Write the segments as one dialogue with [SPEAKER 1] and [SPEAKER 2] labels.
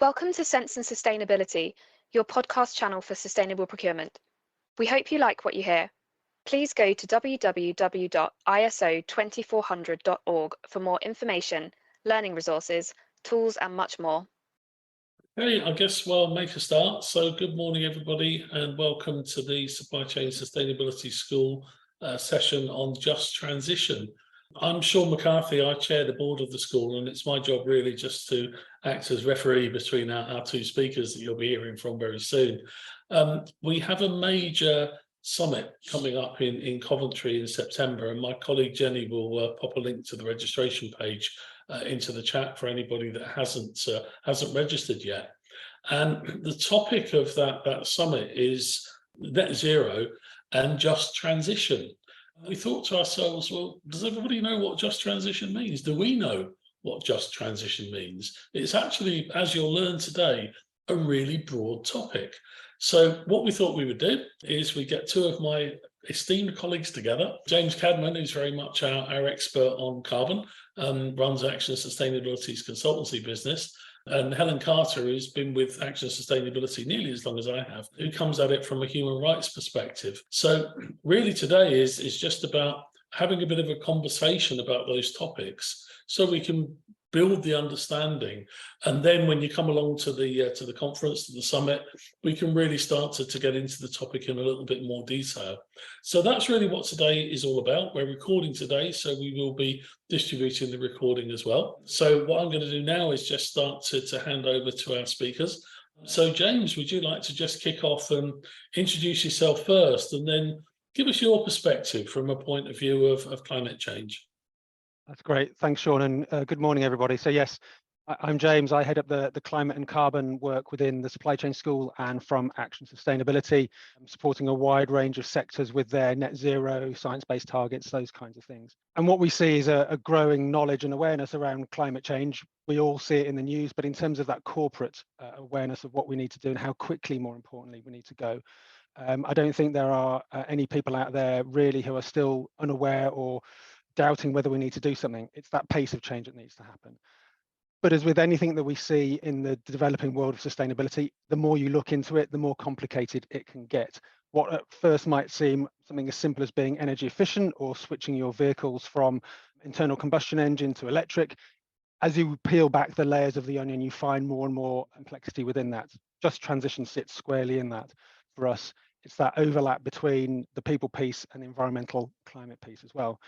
[SPEAKER 1] Welcome to Sense and Sustainability, your podcast channel for sustainable procurement. We hope you like what you hear. Please go to www.iso2400.org for more information, learning resources, tools, and much more.
[SPEAKER 2] Hey, I guess we'll make a start. So good morning, everybody, and welcome to the Supply Chain Sustainability School session on just transition. I'm Sean McCarthy. I chair the board of the school, and it's my job really just to act as referee between our two speakers that you'll be hearing from very soon. We have a major summit coming up in Coventry in September, and my colleague Jenny will pop a link to the registration page into the chat for anybody that hasn't registered yet. And the topic of that summit is net zero and just transition. We thought to ourselves, well, does everybody know what just transition means? Do we know what just transition means? It's actually, as you'll learn today, a really broad topic. So what we thought we would do is we get two of my esteemed colleagues together. James Cadman, who's very much our expert on carbon, runs Action Sustainability's consultancy business, and Helen Carter, who's been with Action Sustainability nearly as long as I have, who comes at it from a human rights perspective. So really today is just about having a bit of a conversation about those topics so we can build the understanding, and then when you come along to the conference, to the summit, we can really start to get into the topic in a little bit more detail. So that's really what today is all about. We're recording today, so we will be distributing the recording as well. So what I'm going to do now is just start to hand over to our speakers. So James, would you like to just kick off and introduce yourself first, and then give us your perspective from a point of view of climate change?
[SPEAKER 3] That's great. Thanks, Sean, and good morning, everybody. So yes, I'm James. I head up the climate and carbon work within the Supply Chain School and from Action Sustainability. I'm supporting a wide range of sectors with their net zero, science-based targets, those kinds of things. And what we see is a growing knowledge and awareness around climate change. We all see it in the news, but in terms of that corporate awareness of what we need to do and how quickly, more importantly, we need to go, I don't think there are any people out there really who are still unaware or doubting whether we need to do something. It's that pace of change that needs to happen. But as with anything that we see in the developing world of sustainability, the more you look into it, the more complicated it can get. What at first might seem something as simple as being energy efficient or switching your vehicles from internal combustion engine to electric, as you peel back the layers of the onion, you find more and more complexity within that. Just transition sits squarely in that for us. It's that overlap between the people piece and the environmental climate piece as well.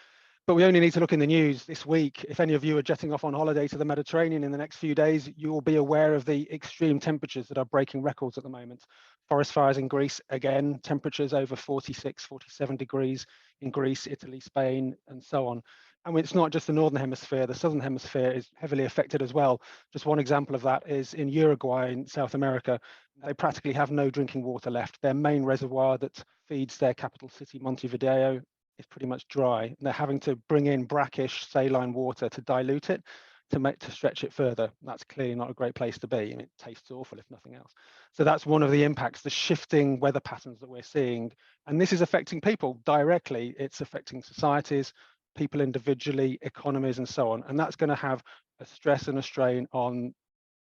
[SPEAKER 3] But we only need to look in the news this week. If any of you are jetting off on holiday to the Mediterranean in the next few days, you will be aware of the extreme temperatures that are breaking records at the moment. Forest fires in Greece, again, temperatures over 46, 47 degrees in Greece, Italy, Spain, and so on. And it's not just the Northern Hemisphere, the Southern Hemisphere is heavily affected as well. Just one example of that is in Uruguay in South America. They practically have no drinking water left. Their main reservoir that feeds their capital city, Montevideo, is pretty much dry. And they're having to bring in brackish saline water to dilute it, to stretch it further. That's clearly not a great place to be. I mean, it tastes awful if nothing else. So that's one of the impacts, the shifting weather patterns that we're seeing. And this is affecting people directly. It's affecting societies, people individually, economies, and so on. And that's going to have a stress and a strain on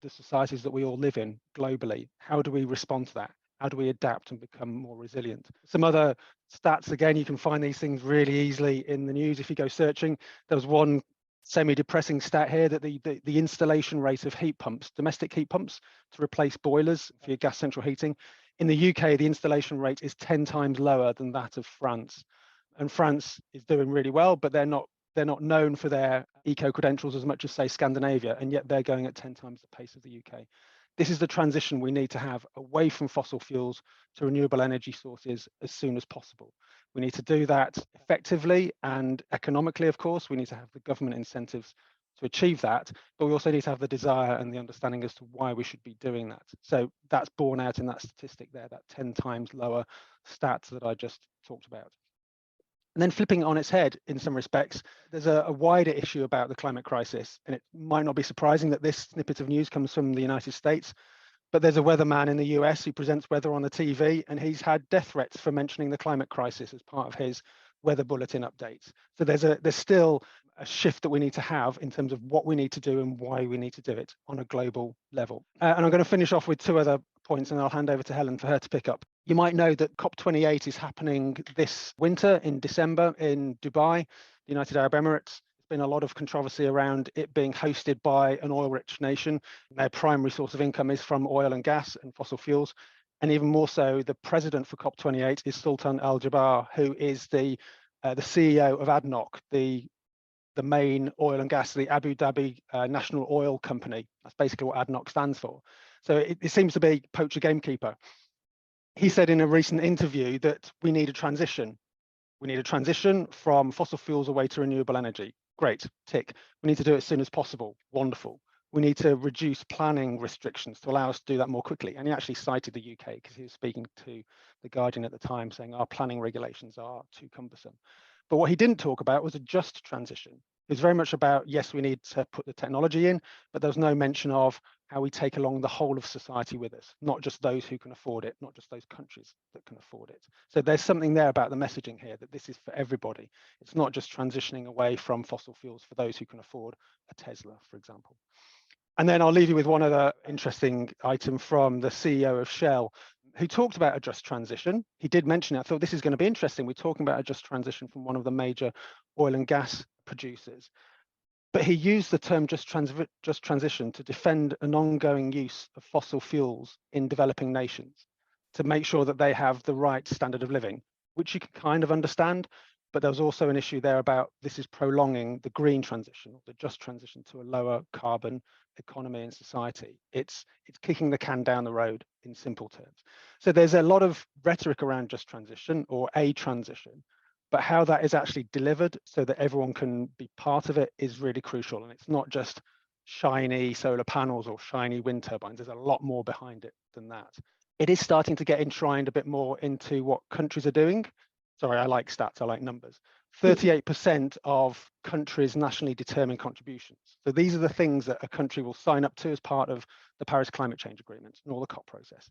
[SPEAKER 3] the societies that we all live in globally. How do we respond to that? How do we adapt and become more resilient? Some other stats, again, you can find these things really easily in the news if you go searching. There was one semi-depressing stat here that the installation rate of heat pumps, domestic heat pumps to replace boilers for your gas central heating, in the UK, the installation rate is 10 times lower than that of France. And France is doing really well, but they're not known for their eco-credentials as much as, say, Scandinavia, and yet they're going at 10 times the pace of the UK. This is the transition we need to have away from fossil fuels to renewable energy sources as soon as possible. We need to do that effectively and economically, of course. We need to have the government incentives to achieve that, but we also need to have the desire and the understanding as to why we should be doing that. So that's borne out in that statistic there, that 10 times lower stats that I just talked about. And then flipping it on its head in some respects, there's a wider issue about the climate crisis. And it might not be surprising that this snippet of news comes from the United States, but there's a weatherman in the US who presents weather on the TV, and he's had death threats for mentioning the climate crisis as part of his weather bulletin updates. So there's still a shift that we need to have in terms of what we need to do and why we need to do it on a global level. And I'm going to finish off with two other points, and I'll hand over to Helen for her to pick up. You might know that COP28 is happening this winter in December in Dubai, the United Arab Emirates. There's been a lot of controversy around it being hosted by an oil-rich nation. Their primary source of income is from oil and gas and fossil fuels. And even more so, the president for COP28 is Sultan Al Jaber, who is the CEO of ADNOC, the main oil and gas, the Abu Dhabi National Oil Company. That's basically what ADNOC stands for. So it seems to be poacher gamekeeper. He said in a recent interview that we need a transition. We need a transition from fossil fuels away to renewable energy. Great, tick. We need to do it as soon as possible. Wonderful. We need to reduce planning restrictions to allow us to do that more quickly. And he actually cited the UK because he was speaking to The Guardian at the time saying our planning regulations are too cumbersome. But what he didn't talk about was a just transition. It was very much about, yes, we need to put the technology in, but there was no mention of how we take along the whole of society with us, not just those who can afford it, not just those countries that can afford it. So there's something there about the messaging here that this is for everybody. It's not just transitioning away from fossil fuels for those who can afford a Tesla, for example. And then I'll leave you with one other interesting item from the CEO of Shell, who talked about a just transition. He did mention it. I thought this is going to be interesting. We're talking about a just transition from one of the major oil and gas producers. But he used the term just transition to defend an ongoing use of fossil fuels in developing nations, to make sure that they have the right standard of living, which you can kind of understand. But there was also an issue there about this is prolonging the green transition, or the just transition to a lower carbon economy and society. It's kicking the can down the road in simple terms. So there's a lot of rhetoric around just transition or a transition, but how that is actually delivered so that everyone can be part of it is really crucial. And it's not just shiny solar panels or shiny wind turbines. There's a lot more behind it than that. It is starting to get enshrined a bit more into what countries are doing. Sorry, I like stats, I like numbers. 38% of countries nationally determine contributions. So these are the things that a country will sign up to as part of the Paris Climate Change Agreement and all the COP process.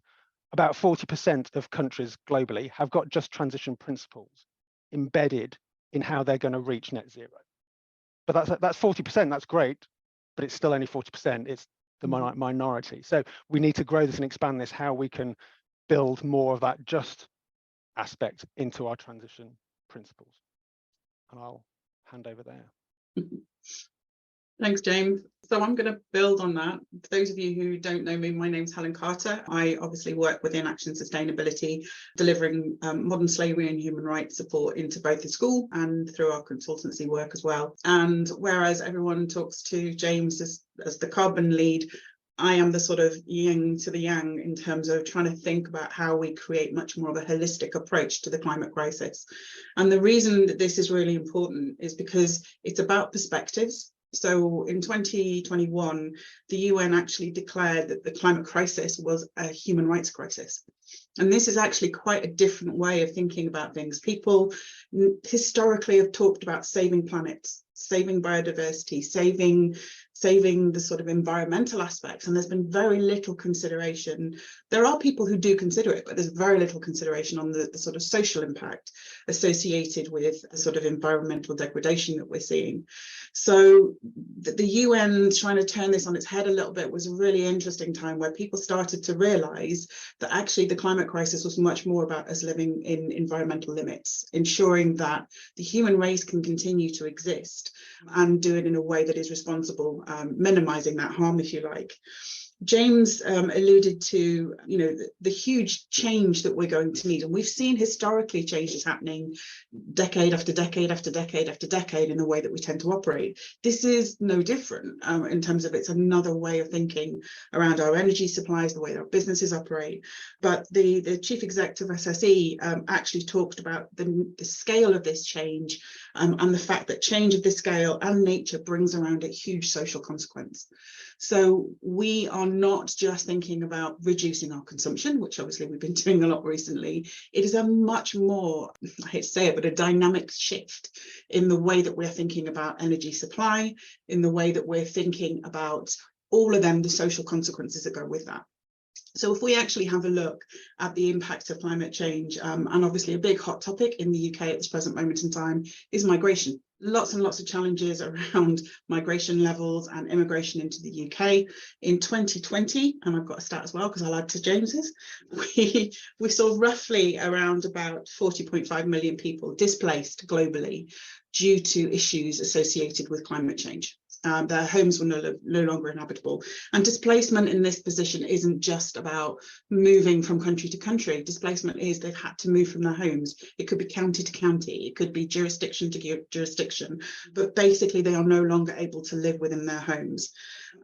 [SPEAKER 3] About 40% of countries globally have got just transition principles embedded in how they're going to reach net zero. But that's 40%, that's great, but it's still only 40%. It's the minority. So we need to grow this and expand this, how we can build more of that just aspect into our transition principles. And I'll hand over there.
[SPEAKER 4] Thanks, James. So I'm going to build on that. For those of you who don't know me, my name's Helen Carter. I obviously work within Action Sustainability, delivering modern slavery and human rights support into both the school and through our consultancy work as well. And whereas everyone talks to James as the carbon lead, I am the sort of yin to the yang in terms of trying to think about how we create much more of a holistic approach to the climate crisis. And the reason that this is really important is because it's about perspectives. So in 2021, the UN actually declared that the climate crisis was a human rights crisis. And this is actually quite a different way of thinking about things. People historically have talked about saving planets, saving biodiversity, saving the sort of environmental aspects, and there's been very little consideration. There are people who do consider it, but there's very little consideration on the sort of social impact associated with the sort of environmental degradation that we're seeing. So the UN trying to turn this on its head a little bit was a really interesting time where people started to realise that actually the climate crisis was much more about us living in environmental limits, ensuring that the human race can continue to exist and do it in a way that is responsible, minimising that harm, if you like. James alluded to, the huge change that we're going to need, and we've seen historically changes happening decade after decade after decade after decade in the way that we tend to operate. This is no different in terms of it's another way of thinking around our energy supplies, the way our businesses operate. But the chief executive of SSE actually talked about the scale of this change and the fact that change of this scale and nature brings around a huge social consequence. So we are not just thinking about reducing our consumption, which obviously we've been doing a lot recently. It is a much more, I hate to say it, but a dynamic shift in the way that we're thinking about energy supply, in the way that we're thinking about all of them, the social consequences that go with that. So if we actually have a look at the impact of climate change, and obviously a big hot topic in the UK at this present moment in time is migration. Lots and lots of challenges around migration levels and immigration into the UK. In 2020, and I've got a stat as well because I'll add to James's, we saw roughly around about 40.5 million people displaced globally due to issues associated with climate change. Their homes were no longer inhabitable. And displacement in this position isn't just about moving from country to country. Displacement is they've had to move from their homes. It could be county to county. It could be jurisdiction to jurisdiction. But basically, they are no longer able to live within their homes.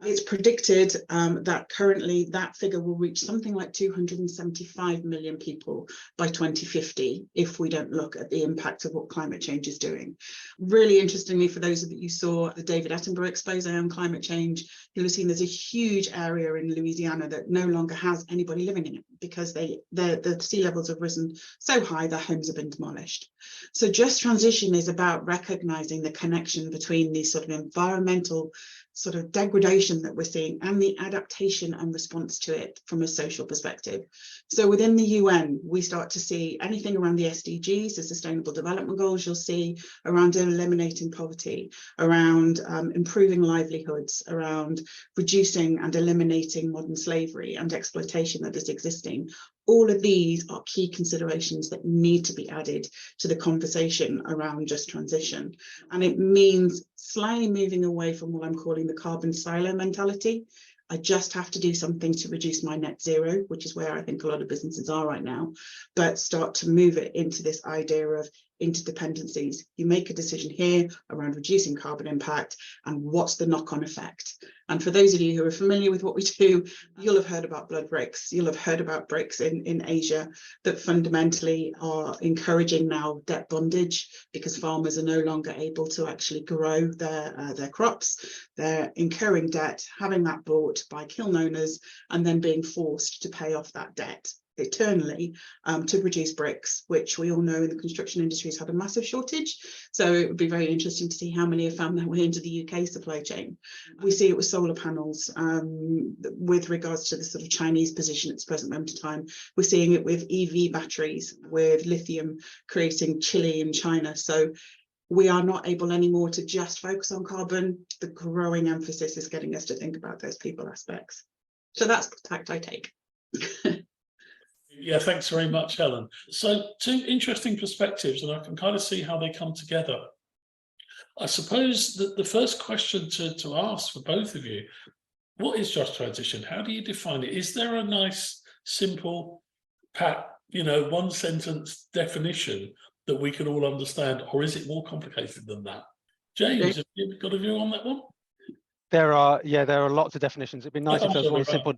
[SPEAKER 4] It's predicted that currently that figure will reach something like 275 million people by 2050 if we don't look at the impact of what climate change is doing. Really interestingly, for those of you who saw the David Attenborough expose on climate change, you'll have seen there's a huge area in Louisiana that no longer has anybody living in it because the sea levels have risen so high their homes have been demolished. So just transition is about recognizing the connection between these sort of environmental sort of degradation that we're seeing and the adaptation and response to it from a social perspective. So within the UN, we start to see anything around the SDGs, the Sustainable Development Goals, you'll see around eliminating poverty, around improving livelihoods, around reducing and eliminating modern slavery and exploitation that is existing. All of these are key considerations that need to be added to the conversation around just transition. And it means slightly moving away from what I'm calling the carbon silo mentality. I just have to do something to reduce my net zero, which is where I think a lot of businesses are right now, but start to move it into this idea of interdependencies. You make a decision here around reducing carbon impact and what's the knock-on effect. And for those of you who are familiar with what we do, you'll have heard about blood bricks. You'll have heard about bricks in Asia that fundamentally are encouraging now debt bondage because farmers are no longer able to actually grow their crops. They're incurring debt, having that bought by kiln owners, and then being forced to pay off that debt eternally to produce bricks, which we all know in the construction industry has had a massive shortage. So it would be very interesting to see how many have found their way into the UK supply chain. We see it with solar panels with regards to the sort of Chinese position at this present moment in time. We're seeing it with EV batteries, with lithium creating Chile in China. So we are not able anymore to just focus on carbon. The growing emphasis is getting us to think about those people aspects. So that's the tact I take.
[SPEAKER 2] Yeah, thanks very much, Helen. So two interesting perspectives, and I can kind of see how they come together. I suppose that the first question to ask for both of you, what is just transition? How do you define it? Is there a nice, simple, pat, one sentence definition that we can all understand, or is it more complicated than that? James, have you got a view on that one?
[SPEAKER 3] There are lots of definitions. It'd be nice if there was one simple.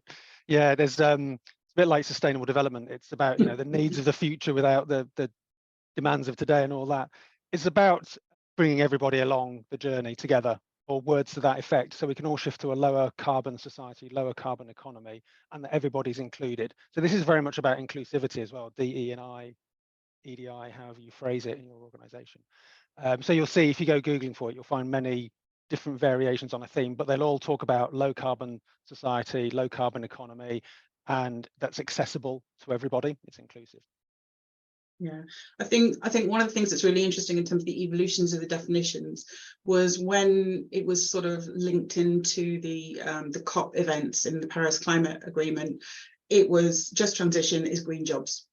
[SPEAKER 3] Yeah, there's a bit like sustainable development. It's about the needs of the future without the demands of today and all that. It's about bringing everybody along the journey together, or words to that effect, so we can all shift to a lower carbon society, lower carbon economy, and that everybody's included. So this is very much about inclusivity as well, DE&I, EDI, however you phrase it in your organization. So you'll see, if you go Googling for it, you'll find many different variations on a theme, but they'll all talk about low carbon society, low carbon economy, and that's accessible to everybody. It's inclusive.
[SPEAKER 4] Yeah, I think one of the things that's really interesting in terms of the evolutions of the definitions was when it was sort of linked into the COP events in the Paris Climate Agreement. It was just transition is green jobs.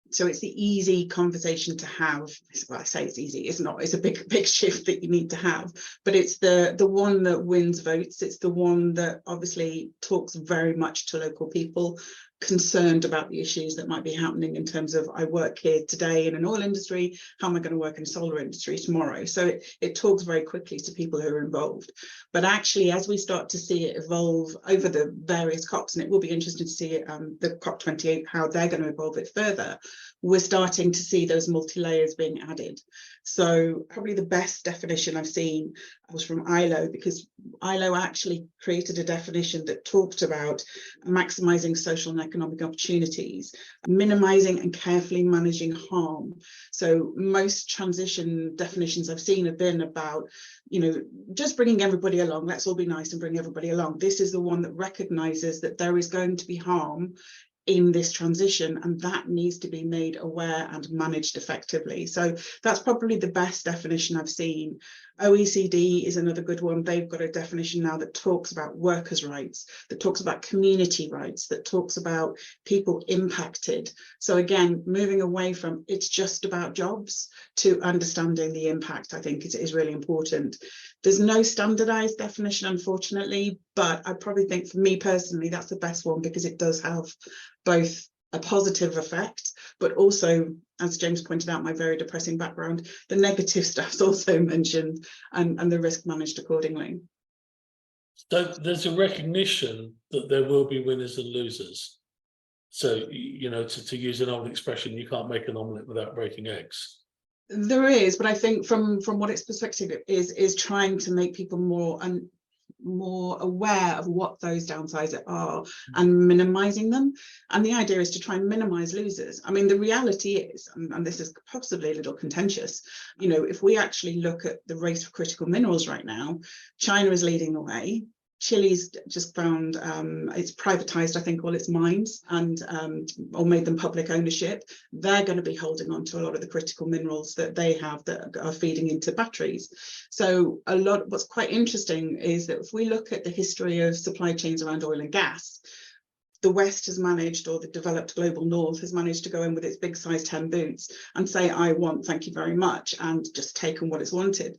[SPEAKER 4] So it's the easy conversation to have. Well, I say it's easy. It's not. It's a big shift that you need to have. But it's the one that wins votes. It's the one that obviously talks very much to local people concerned about the issues that might be happening in terms of, I work here today in an oil industry, how am I going to work in a solar industry tomorrow? So it talks very quickly to people who are involved. But actually, as we start to see it evolve over the various COPs, and it will be interesting to see the COP28, how they're going to evolve it further, we're starting to see those multi-layers being added. So probably the best definition I've seen was from ILO, because ILO actually created a definition that talked about maximising social and economic opportunities, minimising and carefully managing harm. So most transition definitions I've seen have been about, just bringing everybody along. Let's all be nice and bring everybody along. This is the one that recognises that there is going to be harm in this transition, and that needs to be made aware and managed effectively. So that's probably the best definition I've seen. OECD is another good one. They've got a definition now that talks about workers' rights, that talks about community rights, that talks about people impacted. So again, moving away from it's just about jobs to understanding the impact, I think is really important. There's no standardized definition, unfortunately, but I probably think for me personally, that's the best one, because it does have both a positive effect, but also, as James pointed out, my very depressing background, the negative stuff's also mentioned, and the risk managed accordingly.
[SPEAKER 2] So there's a recognition that there will be winners and losers. So, to use an old expression, you can't make an omelette without breaking eggs.
[SPEAKER 4] There is, but I think from what its perspective is trying to make people more aware of what those downsides are and minimizing them. And the idea is to try and minimize losers. I mean, the reality is, and this is possibly a little contentious, if we actually look at the race for critical minerals right now, China is leading the way. Chile's just found it's privatized, I think, all its mines and or made them public ownership. They're going to be holding on to a lot of the critical minerals that they have that are feeding into batteries. So what's quite interesting is that if we look at the history of supply chains around oil and gas, the West has managed, or the developed global North has managed to go in with its big size 10 boots and say, I want, thank you very much, and just taken what it's wanted.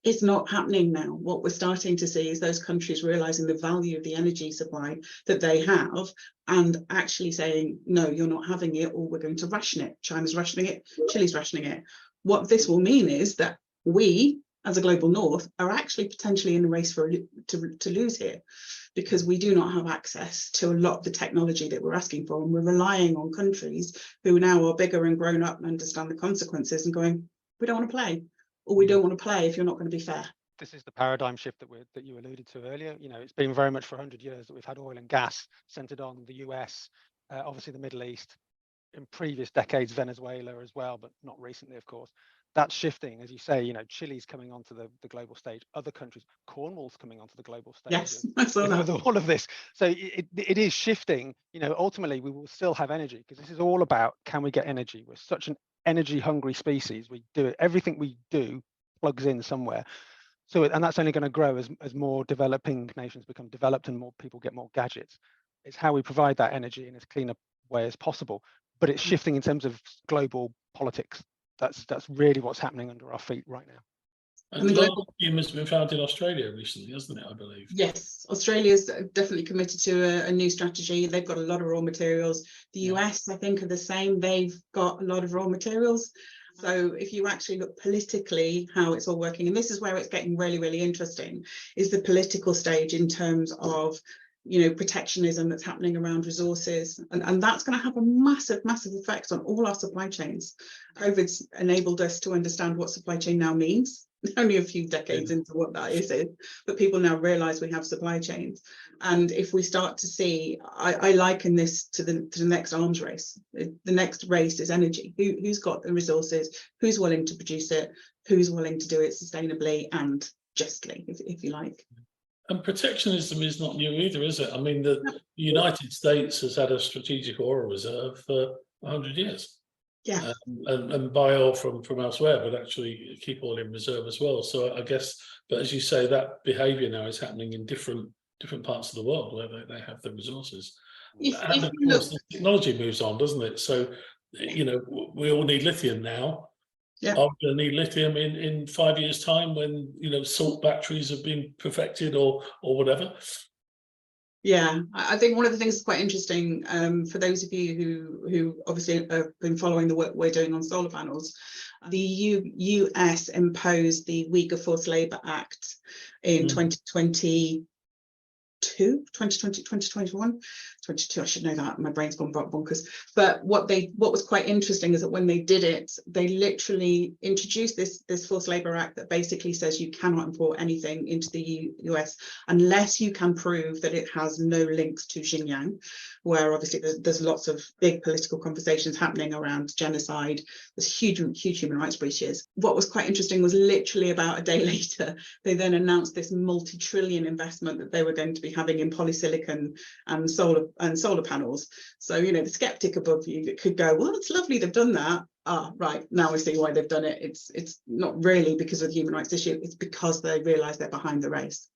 [SPEAKER 4] It's not happening now. What we're starting to see is those countries realizing the value of the energy supply that they have and actually saying, no, you're not having it, or we're going to ration it. China's rationing it, Chile's rationing it. What this will mean is that we, as a global North, are actually potentially in a race to lose here, because we do not have access to a lot of the technology that we're asking for, and we're relying on countries who now are bigger and grown up and understand the consequences and going, we don't want to play, or we don't want to play if you're not going to be fair.
[SPEAKER 3] This is the paradigm shift that you alluded to earlier. It's been very much for 100 years that we've had oil and gas centered on the US, obviously the Middle East, in previous decades Venezuela as well, but not recently, of course. That's shifting, as you say. Chile's coming onto the global stage. Other countries, Cornwall's coming onto the global stage.
[SPEAKER 4] Yes, I saw that.
[SPEAKER 3] With all of this, so it is shifting. Ultimately, we will still have energy, because this is all about, can we get energy? We're such an energy-hungry species. We do it. Everything we do plugs in somewhere. So, and that's only going to grow as more developing nations become developed and more people get more gadgets. It's how we provide that energy in as clean a way as possible. But it's shifting in terms of global politics. That's really what's happening under our feet right now.
[SPEAKER 2] And the global team has been found in Australia recently, hasn't it, I believe? Yes,
[SPEAKER 4] Australia's definitely committed to a new strategy. They've got a lot of raw materials. The US, I think, are the same. They've got a lot of raw materials. So if you actually look politically how it's all working, and this is where it's getting really, really interesting, is the political stage in terms of protectionism that's happening around resources, and that's going to have a massive effect on all our supply chains. COVID's enabled us to understand what supply chain now means, only a few decades into what that is, but people now realize we have supply chains. And if we start to see, I liken this to the next arms race. The next race is energy. Who's got the resources, who's willing to produce it, who's willing to do it sustainably and justly, if you like.
[SPEAKER 2] And protectionism is not new either, is it? I mean, the United States has had a strategic oil reserve for 100 years.
[SPEAKER 4] Yeah.
[SPEAKER 2] And buy oil from elsewhere, but actually keep oil in reserve as well. So I guess, but as you say, that behaviour now is happening in different parts of the world where they have the resources. And of course, the technology moves on, doesn't it? So, we all need lithium now.
[SPEAKER 4] Yeah.
[SPEAKER 2] Are we going to need lithium in 5 years' time when salt batteries have been perfected or whatever?
[SPEAKER 4] Yeah, I think one of the things that's quite interesting for those of you who obviously have been following the work we're doing on solar panels, the US imposed the Uyghur Forced Labour Act in 2021. 22. I should know that. My brain's gone bonkers. But what was quite interesting is that when they did it, they literally introduced this Forced Labour Act that basically says you cannot import anything into the US unless you can prove that it has no links to Xinjiang, where obviously there's lots of big political conversations happening around genocide. There's huge human rights breaches. What was quite interesting was literally about a day later, they then announced this multi-trillion investment that they were going to be having in polysilicon and solar panels. So, the skeptic above you that could go, well, it's lovely they've done that. Right, now we see why they've done it. It's not really because of the human rights issue, it's because they realise they're behind the race.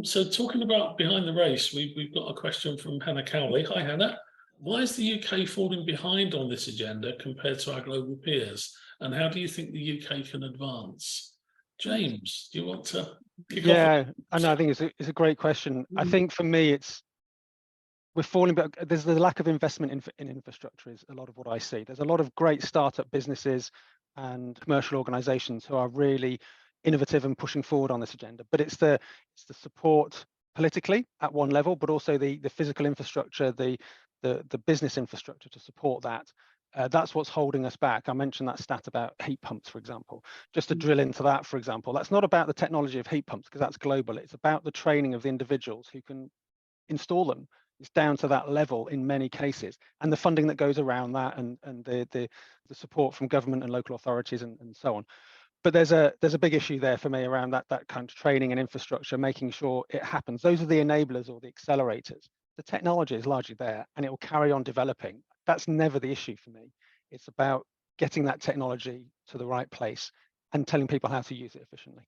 [SPEAKER 2] So talking about behind the race, we've got a question from Hannah Cowley. Hi, Hannah. Why is the UK falling behind on this agenda compared to our global peers? And how do you think the UK can advance? James, do you want to kick off?
[SPEAKER 3] Yeah, I know. I think it's a great question. I think for me, we're falling, but there's the lack of investment in infrastructure is a lot of what I see. There's a lot of great startup businesses and commercial organisations who are really innovative and pushing forward on this agenda. But it's the support politically at one level, but also the physical infrastructure, the business infrastructure to support that. That's what's holding us back. I mentioned that stat about heat pumps, for example. Just to drill into that, for example, that's not about the technology of heat pumps because that's global. It's about the training of the individuals who can install them. It's down to that level in many cases, and the funding that goes around that, and the support from government and local authorities and so on. But there's a big issue there for me around that kind of training and infrastructure, making sure it happens. Those are the enablers or the accelerators. The technology is largely there, and it will carry on developing. That's never the issue for me. It's about getting that technology to the right place and telling people how to use it efficiently.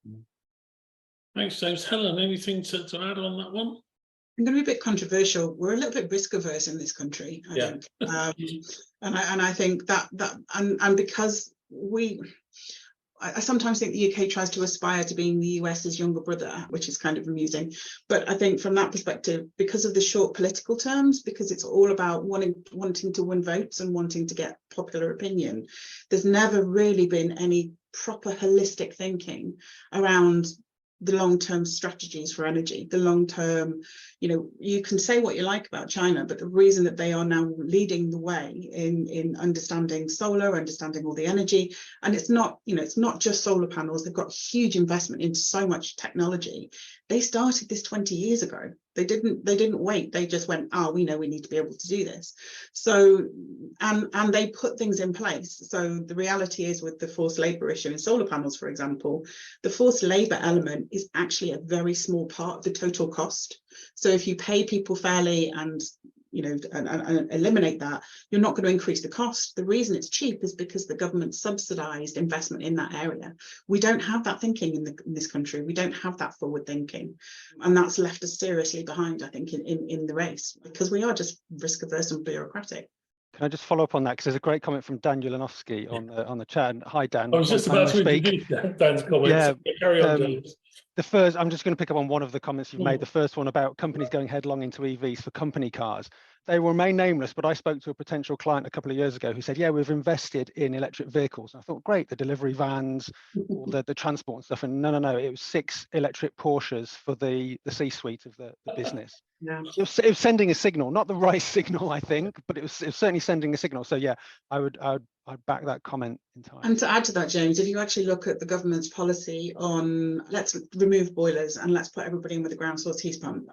[SPEAKER 2] Thanks, James. Helen, anything to add on that one?
[SPEAKER 4] I'm going to be a bit controversial. We're a little bit risk averse in this country, I think, and I think that because I sometimes think the UK tries to aspire to being the US's younger brother, which is kind of amusing. But I think from that perspective, because of the short political terms, because it's all about wanting to win votes and wanting to get popular opinion, there's never really been any proper holistic thinking around the long-term strategies for energy, the long-term, you can say what you like about China, but the reason that they are now leading the way in understanding solar, understanding all the energy, and it's not just solar panels, they've got huge investment into so much technology. They started this 20 years ago. They didn't wait. They just went, we know we need to be able to do this. So, and they put things in place. So the reality is with the forced labour issue in solar panels, for example, the forced labour element is actually a very small part of the total cost. So if you pay people fairly and and eliminate that, you're not going to increase the cost. The reason it's cheap is because the government subsidised investment in that area. We don't have that thinking in this country. We don't have that forward thinking, and that's left us seriously behind, I think, in the race, because we are just risk averse and bureaucratic.
[SPEAKER 3] Can I just follow up on that? Because there's a great comment from Dan Ulanowski on the chat. Hi, Dan.
[SPEAKER 2] I was just about to introduce Dan's comments.
[SPEAKER 3] Yeah,
[SPEAKER 2] carry on, James.
[SPEAKER 3] The first, I'm just going to pick up on one of the comments you've made. The first one about companies going headlong into EVs for company cars. They will remain nameless, but I spoke to a potential client a couple of years ago who said, yeah, we've invested in electric vehicles. And I thought, great, the delivery vans, all the transport and stuff. And no, it was 6 electric Porsches for the C-suite of the business.
[SPEAKER 4] Yeah.
[SPEAKER 3] It was sending a signal, not the right signal, I think, but it was certainly sending a signal. So yeah, I'd back that comment entirely.
[SPEAKER 4] And to add to that, James, if you actually look at the government's policy on let's remove boilers and let's put everybody in with a ground source heat pump,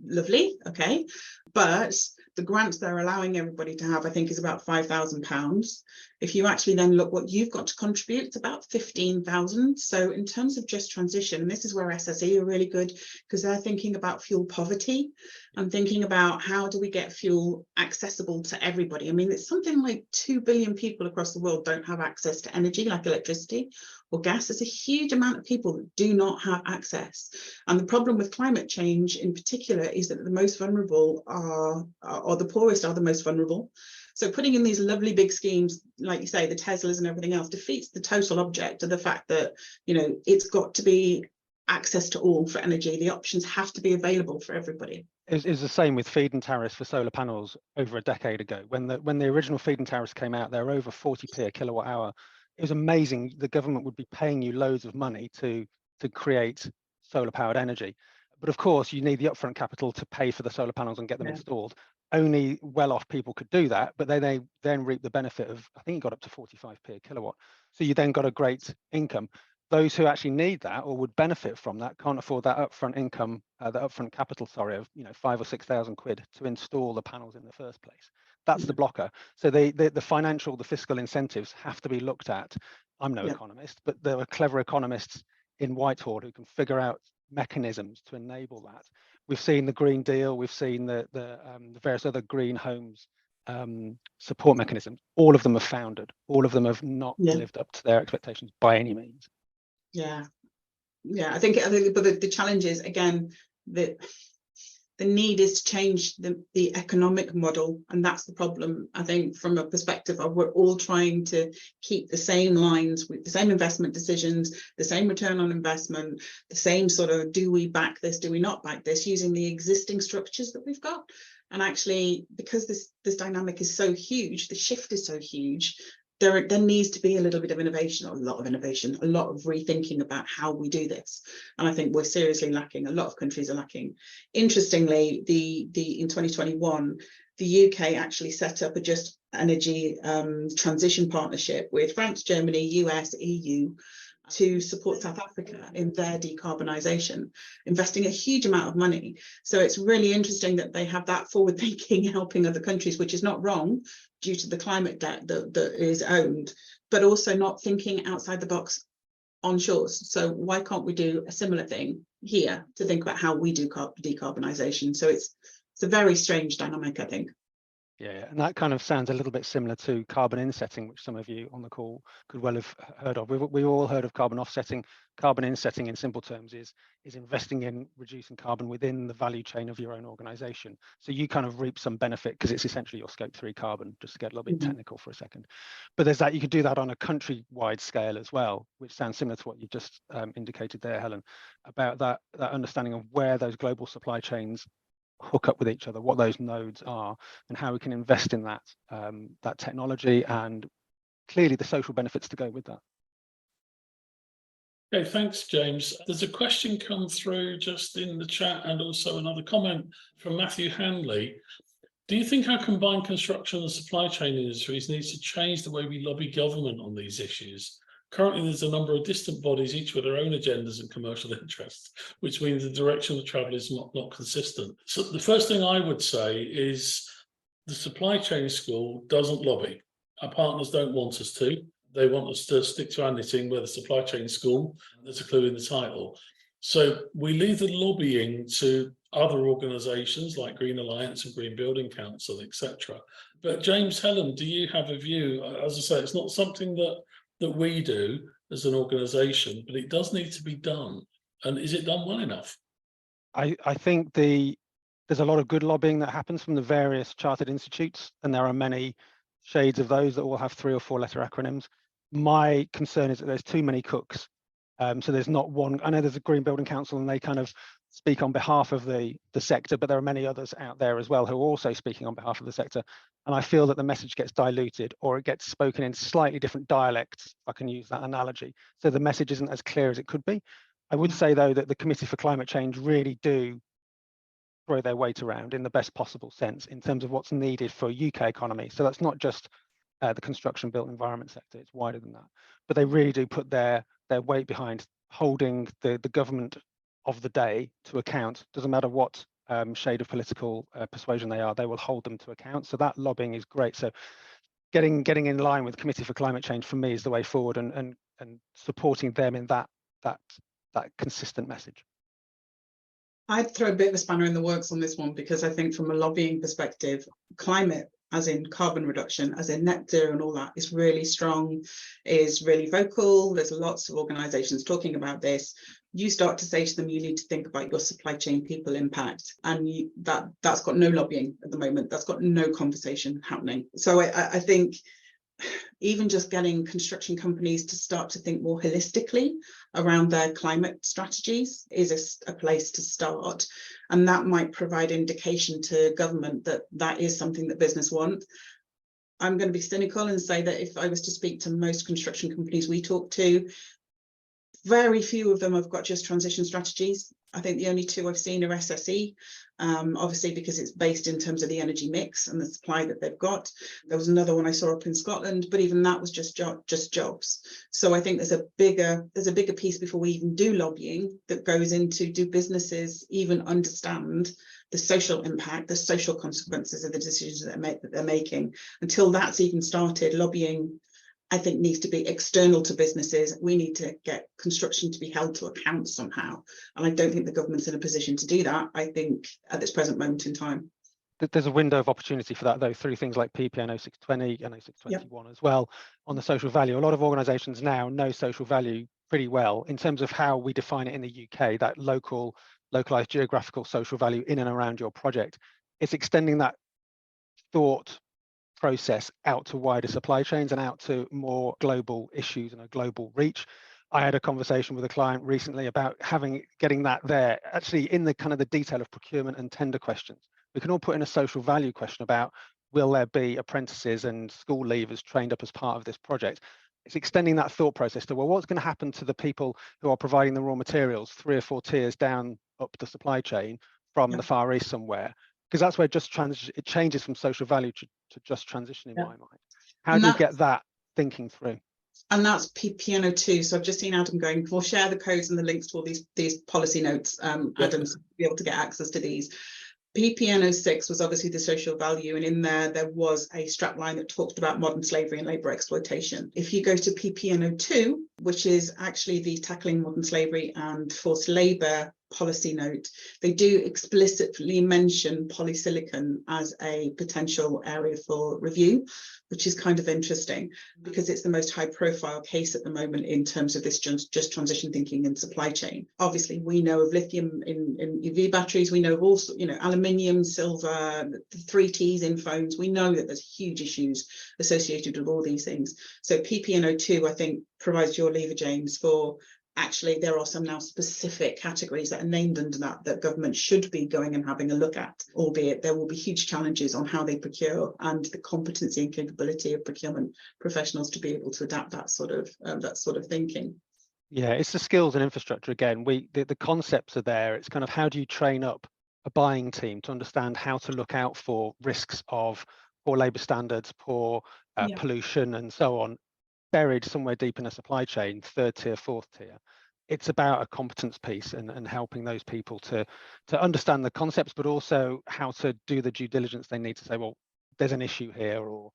[SPEAKER 4] lovely, okay, but the grants they're allowing everybody to have, I think, is about £5,000. If you actually then look what you've got to contribute, it's about 15,000. So in terms of just transition, and this is where SSE are really good, because they're thinking about fuel poverty and thinking about how do we get fuel accessible to everybody. I mean, it's something like 2 billion people across the world don't have access to energy, like electricity or gas. There's a huge amount of people that do not have access. And the problem with climate change in particular is that the most vulnerable or the poorest are the most vulnerable. So putting in these lovely big schemes, like you say, the Teslas and everything else, defeats the total object of the fact that, it's got to be access to all for energy. The options have to be available for everybody.
[SPEAKER 3] It was the same with feed-in tariffs for solar panels over a decade ago. When the original feed-in tariffs came out, they were over 40p a kilowatt hour. It was amazing. The government would be paying you loads of money to create solar-powered energy. But of course, you need the upfront capital to pay for the solar panels and get them
[SPEAKER 4] Yeah.
[SPEAKER 3] installed. Only well-off people could do that, but they then reap the benefit of, I think you got up to 45p a kilowatt. So you then got a great income. Those who actually need that or would benefit from that can't afford that upfront income, that upfront capital, sorry, of 5,000 or 6,000 quid to install the panels in the first place. That's the blocker. So the financial, the fiscal incentives have to be looked at. I'm no economist, but there are clever economists in Whitehall who can figure out mechanisms to enable that. We've seen the Green Deal, we've seen the various other green homes support mechanisms. All of them have foundered. All of them have not lived up to their expectations by any means.
[SPEAKER 4] Yeah, I think but the challenge is, again, that the need is to change the economic model, and that's the problem. I think from a perspective of we're all trying to keep the same lines with the same investment decisions, the same return on investment, the same sort of, do we back this, do we not back this, using the existing structures that we've got. And actually, because this dynamic is so huge, the shift is so huge, there needs to be a little bit of innovation, or a lot of innovation, a lot of rethinking about how we do this. And I think we're seriously lacking. A lot of countries are lacking. Interestingly, in 2021, the UK actually set up a just energy transition partnership with France, Germany, US, EU, to support South Africa in their decarbonisation, investing a huge amount of money. So it's really interesting that they have that forward thinking, helping other countries, which is not wrong due to the climate debt that is owned, but also not thinking outside the box on shores. So why can't we do a similar thing here to think about how we do decarbonisation? So it's a very strange dynamic, I think.
[SPEAKER 3] Yeah, and that kind of sounds a little bit similar to carbon insetting, which some of you on the call could well have heard of. We've all heard of carbon offsetting. Carbon insetting, in simple terms, is investing in reducing carbon within the value chain of your own organisation. So you kind of reap some benefit because it's essentially your scope 3 carbon, just to get a little bit technical for a second. But there's that, you could do that on a country-wide scale as well, which sounds similar to what you've just indicated there, Helen, about that understanding of where those global supply chains hook up with each other, what those nodes are, and how we can invest in that that technology, and clearly the social benefits to go with that.
[SPEAKER 2] Okay, thanks, James. There's a question come through just in the chat, and also another comment from Matthew Hanley. Do you think our combined construction and supply chain industries needs to change the way we lobby government on these issues? Currently, there's a number of distant bodies, each with their own agendas and commercial interests, which means the direction of travel is not consistent. So the first thing I would say is the supply chain school doesn't lobby. Our partners don't want us to. They want us to stick to our knitting. We're the supply chain school. There's a clue in the title. So we leave the lobbying to other organisations like Green Alliance and Green Building Council, etc. But James, Helen, do you have a view? As I say, it's not something that we do as an organisation, but it does need to be done. And is it done well enough?
[SPEAKER 3] I think there's a lot of good lobbying that happens from the various chartered institutes, and there are many shades of those that all have 3 or 4 letter acronyms. My concern is that there's too many cooks. So there's not one. I know there's a Green Building Council, and they kind of speak on behalf of the sector, but there are many others out there as well who are also speaking on behalf of the sector. And I feel that the message gets diluted, or it gets spoken in slightly different dialects, if I can use that analogy. So the message isn't as clear as it could be. I would say, though, that the Committee for Climate Change really do throw their weight around in the best possible sense in terms of what's needed for UK economy. So that's not just the construction built environment sector, it's wider than that. But they really do put their weight behind holding the government of the day to account. Doesn't matter what shade of political persuasion they are, they will hold them to account. So that lobbying is great. So getting in line with Committee for Climate Change for me is the way forward, and supporting them in that consistent message.
[SPEAKER 4] I'd throw a bit of a spanner in the works on this one, because I think from a lobbying perspective, climate, as in carbon reduction, as in net zero and all that, is really strong, is really vocal. There's lots of organisations talking about this. You start to say to them, you need to think about your supply chain people impact, and that's got no lobbying at the moment. That's got no conversation happening. So I think even just getting construction companies to start to think more holistically around their climate strategies is a place to start. And that might provide indication to government that that is something that business want. I'm going to be cynical and say that if I was to speak to most construction companies we talk to, very few of them have got just transition strategies. I think the only two I've seen are SSE, obviously because it's based in terms of the energy mix and the supply that they've got. There was another one I saw up in Scotland, but even that was just jobs. So I think there's a bigger piece before we even do lobbying that goes into, do businesses even understand the social impact, the social consequences of the decisions that they're making. Until that's even started, lobbying, I think, needs to be external to businesses. We need to get construction to be held to account somehow. And I don't think the government's in a position to do that, I think, at this present moment in time.
[SPEAKER 3] There's a window of opportunity for that, though, through things like PPN 0620 and 0621 as well on the social value. A lot of organisations now know social value pretty well in terms of how we define it in the UK, that localised geographical social value in and around your project. It's extending that thought process out to wider supply chains and out to more global issues and a global reach. I had a conversation with a client recently about getting that there, actually in the kind of the detail of procurement and tender questions. We can all put in a social value question about, will there be apprentices and school leavers trained up as part of this project? It's extending that thought process to, well, what's going to happen to the people who are providing the raw materials 3 or 4 tiers down up the supply chain from the Far East somewhere? Because that's where it changes from social value to just transition in my mind. How do you get that thinking through?
[SPEAKER 4] And that's PPN02. So I've just seen Adam going, we'll share the codes and the links to all these policy notes, Adam, so be able to get access to these. PPN06 was obviously the social value, and in there was a strapline that talked about modern slavery and labour exploitation. If you go to PPN02, which is actually the tackling modern slavery and forced labour policy note, they do explicitly mention polysilicon as a potential area for review, which is kind of interesting because it's the most high profile case at the moment in terms of this just transition thinking in supply chain. Obviously, we know of lithium in EV batteries, we know of also, aluminium, silver, the 3 Ts in phones. We know that there's huge issues associated with all these things. So PPN02, I think, provides your lever, James, for actually there are some now specific categories that are named under that government should be going and having a look at, albeit there will be huge challenges on how they procure and the competency and capability of procurement professionals to be able to adapt that sort of thinking.
[SPEAKER 3] Yeah, it's the skills and infrastructure again. The concepts are there. It's kind of, how do you train up a buying team to understand how to look out for risks of poor labour standards, poor pollution and so on, buried somewhere deep in a supply chain, 3rd tier, 4th tier. It's about a competence piece and helping those people to understand the concepts, but also how to do the due diligence they need to say, well, there's an issue here, or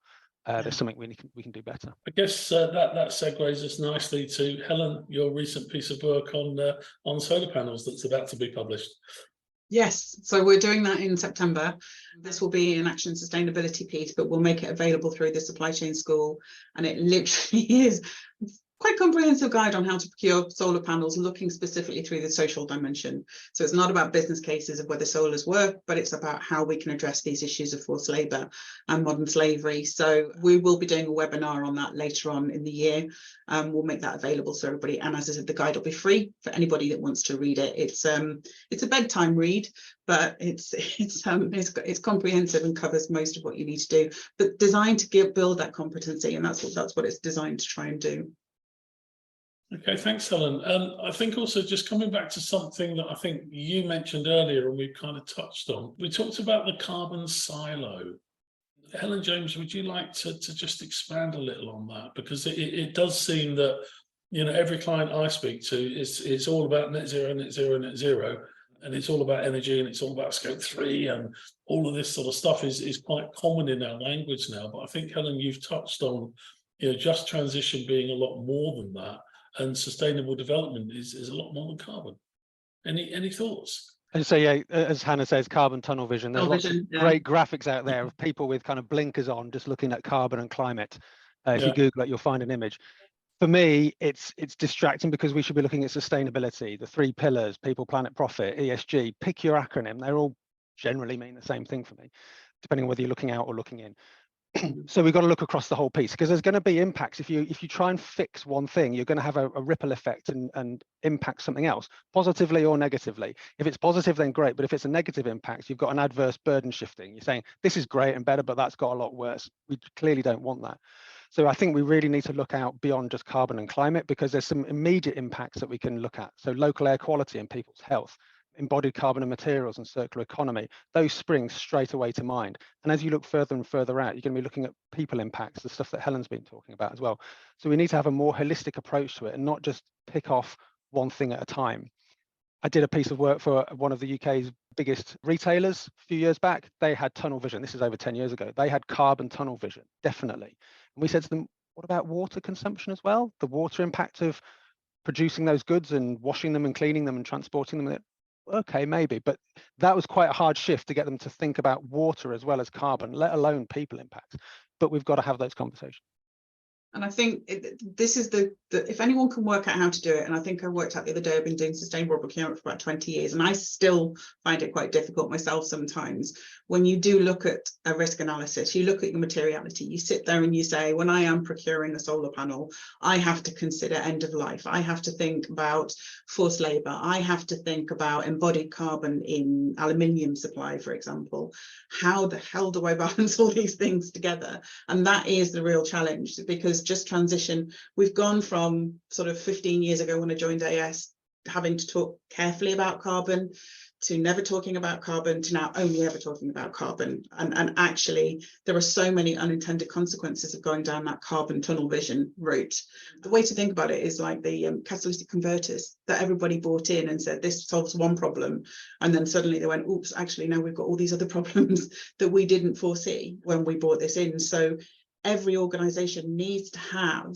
[SPEAKER 3] there's something we can do better.
[SPEAKER 2] I guess that segues us nicely to Helen, your recent piece of work on solar panels that's about to be published.
[SPEAKER 4] Yes, so we're doing that in September. This will be an action sustainability piece, but we'll make it available through the supply chain school. And it literally is quite a comprehensive guide on how to procure solar panels, looking specifically through the social dimension. So it's not about business cases of whether solars work, but it's about how we can address these issues of forced labour and modern slavery. So we will be doing a webinar on that later on in the year. We'll make that available to everybody. And as I said, the guide will be free for anybody that wants to read it. It's a bedtime read, but it's comprehensive and covers most of what you need to do, but designed to build that competency, and that's what it's designed to try and do.
[SPEAKER 2] Okay, thanks, Helen. I think also just coming back to something that I think you mentioned earlier and we've kind of touched on. We talked about the carbon silo. Helen, James, would you like to just expand a little on that? Because it does seem that, every client I speak to it's all about net zero, net zero, net zero. And it's all about energy and it's all about scope 3 and all of this sort of stuff is quite common in our language now. But I think, Helen, you've touched on, just transition being a lot more than that. And sustainable development is a lot more than carbon. Any thoughts?
[SPEAKER 3] And so, yeah, as Hannah says, carbon tunnel vision. There's lots of great graphics out there of people with kind of blinkers on, just looking at carbon and climate. If you Google it, you'll find an image. For me, it's distracting because we should be looking at sustainability, the 3 pillars: people, planet, profit, ESG. Pick your acronym. They're all generally mean the same thing for me, depending on whether you're looking out or looking in. So we've got to look across the whole piece, because there's going to be impacts. If you try and fix one thing, you're going to have a ripple effect and impact something else, positively or negatively. If it's positive, then great. But if it's a negative impact, you've got an adverse burden shifting. You're saying this is great and better, but that's got a lot worse. We clearly don't want that. So I think we really need to look out beyond just carbon and climate, because there's some immediate impacts that we can look at. So local air quality and people's health. embodied carbon and materials and circular economy, those spring straight away to mind. And as you look further and further out, you're going to be looking at people impacts, the stuff that Helen's been talking about as well. So we need to have a more holistic approach to it and not just pick off one thing at a time. I did a piece of work for one of the UK's biggest retailers a few years back. They had tunnel vision. This is over 10 years ago. They had carbon tunnel vision, definitely. And we said to them, what about water consumption as well? The water impact of producing those goods and washing them and cleaning them and transporting them. Okay, maybe, but that was quite a hard shift to get them to think about water as well as carbon, let alone people impacts. But we've got to have those conversations.
[SPEAKER 4] And I think this is the if anyone can work out how to do it, and I think I worked out the other day, I've been doing sustainable procurement for about 20 years, and I still find it quite difficult myself sometimes. When you do look at a risk analysis, you look at your materiality, you sit there and you say, when I am procuring a solar panel, I have to consider end of life. I have to think about forced labour. I have to think about embodied carbon in aluminium supply, for example. How the hell do I balance all these things together? And that is the real challenge, because just transition, we've gone from sort of 15 years ago when I joined AS, having to talk carefully about carbon, to never talking about carbon, to now only ever talking about carbon. And actually, there are so many unintended consequences of going down that carbon tunnel vision route. The way to think about it is like the catalytic converters that everybody bought in and said, this solves one problem. And then suddenly they went, oops, actually, now we've got all these other problems that we didn't foresee when we brought this in. So every organization needs to have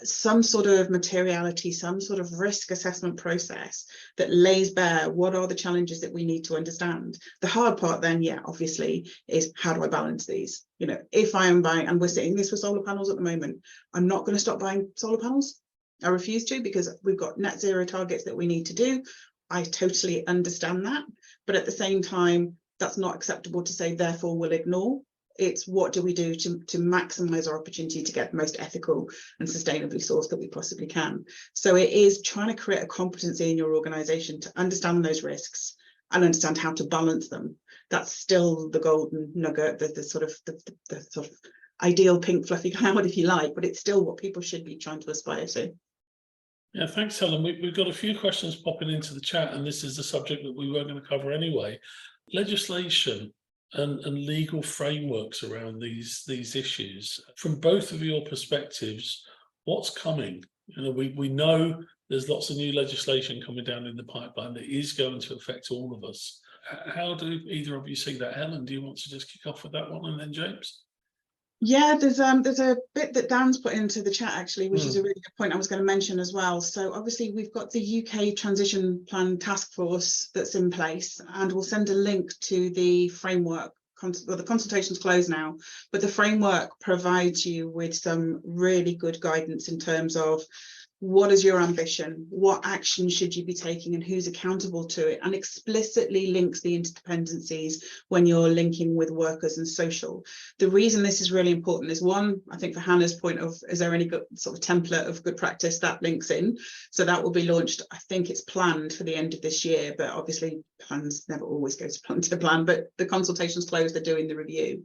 [SPEAKER 4] some sort of materiality, some sort of risk assessment process that lays bare what are the challenges that we need to understand. The hard part then, yeah, obviously, is how do I balance these? You know, if I am buying, and we're seeing this with solar panels at the moment, I'm not going to stop buying solar panels. I refuse to, because we've got net zero targets that we need to do. I totally understand that. But at the same time, that's not acceptable to say, therefore we'll ignore. It's what do we do to maximize our opportunity to get the most ethical and sustainably sourced that we possibly can. So it is trying to create a competency in your organization to understand those risks and understand how to balance them. That's still the golden nugget, the sort of ideal pink fluffy cloud, if you like, but it's still what people should be trying to aspire to.
[SPEAKER 2] Yeah, thanks, Helen. We've got a few questions popping into the chat, and this is the subject that we were going to cover anyway. Legislation and legal frameworks around these issues. From both of your perspectives, what's coming? You know, we know there's lots of new legislation coming down in the pipeline that is going to affect all of us. How do either of you see that? Helen, do you want to just kick off with that one, and then James?
[SPEAKER 4] Yeah, there's a bit that Dan's put into the chat actually, which is a really good point I was going to mention as well. So obviously we've got the UK Transition Plan Task Force that's in place, and we'll send a link to the framework. Well, the consultation's closed now, but the framework provides you with some really good guidance in terms of what is your ambition, what action should you be taking, and who's accountable to it, and explicitly links the interdependencies when you're linking with workers and social. The reason this is really important is, one, I think for Hannah's point of, is there any good sort of template of good practice, that links in. So that will be launched, I think it's planned for the end of this year, but obviously plans never always go to plan, but the consultation's closed, they're doing the review.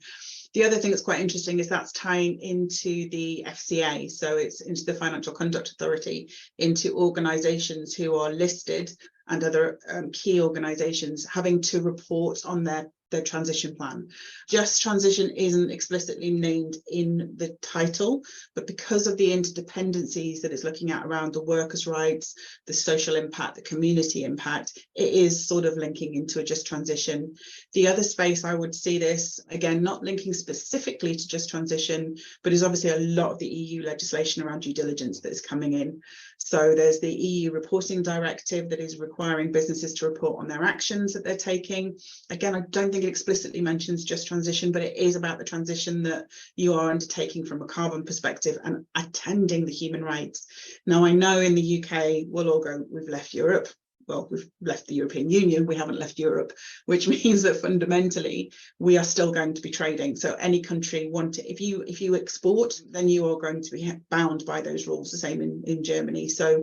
[SPEAKER 4] The other thing that's quite interesting is that's tying into the FCA, so it's into the Financial Conduct Authority, into organisations who are listed and other key organisations having to report on their transition plan. Just transition isn't explicitly named in the title, but because of the interdependencies that it's looking at around the workers' rights, the social impact, the community impact, it is sort of linking into a just transition. The other space I would see this, again, not linking specifically to just transition, but is obviously a lot of the EU legislation around due diligence that is coming in. So there's the EU reporting directive that is requiring businesses to report on their actions that they're taking. Again, I don't think it explicitly mentions just transition, but it is about the transition that you are undertaking from a carbon perspective and attending the human rights. Now, I know in the UK, we'll all go, we've left Europe. Well, we've left the European Union, we haven't left Europe, which means that fundamentally we are still going to be trading. So any country if you export, then you are going to be bound by those rules, the same in Germany. So